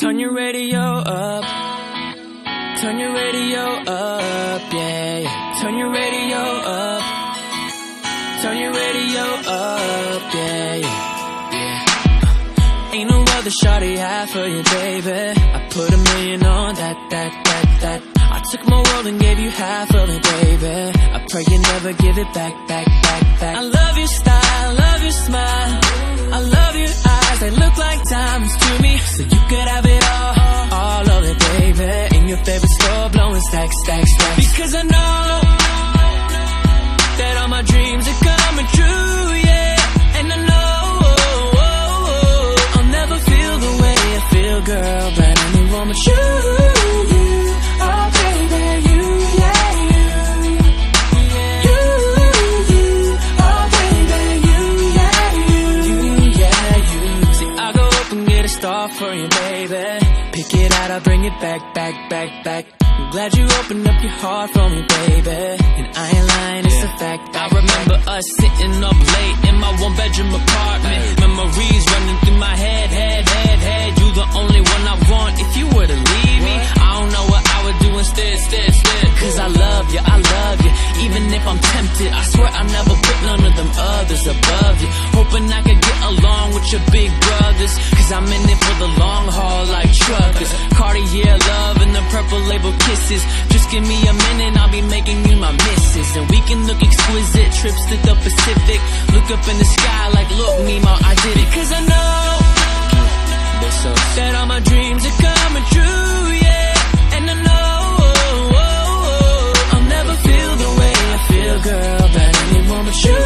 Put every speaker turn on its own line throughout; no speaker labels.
Turn your radio up. Turn your radio up, yeah, yeah. Turn your radio up. Turn your radio up, yeah, yeah, yeah. Ain't no other shawty I for you, baby. I put $1 million on that. I took my world and gave you half of it, baby. I pray you never give it back. I love your style, love your smile. I love your eyes, they look like diamonds to me. So you could have it all of it, baby. In your favorite store, blowing stacks. Because I know that all my dreams are coming true, yeah. And I know I'll never feel the way I feel, girl, but anyone but you. Oh, baby, you, yeah, you. Oh, baby, you, yeah, you. See, I go up and get a star for you, baby. Pick it out, I'll bring it back. I'm glad you opened up your heart for me, baby. And I ain't lying, it's a fact. I remember us sitting up late in my one-bedroom apartment. Memories running through my head. You the only one I want. If you were to leave me, I don't know what I would do instead. Cause I love you. Even if I'm tempted, I swear I never put none of them others above you. Hoping I could get along with your big brothers. Cause I'm in it for the long haul like truckers. Cartier love and the purple label kisses. Just give me a minute, I'll be making you my missus. And we can look exquisite, trips to the Pacific. Look up in the sky like, look, Nemo, I did it. Cause I know that all my dreams are coming true, yeah. And I know I'll never feel the way I feel, girl, but anyone but you.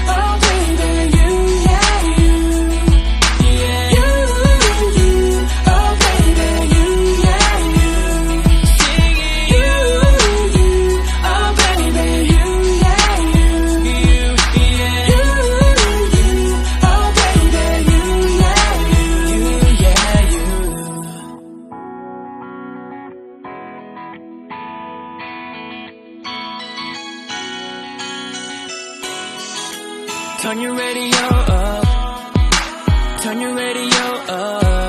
Oh, baby, you, yeah, you. Oh, baby, you, yeah, you. Singing you. Oh, baby, you, yeah, you. Oh, baby, you, yeah, you. Turn your radio up. Turn your radio up.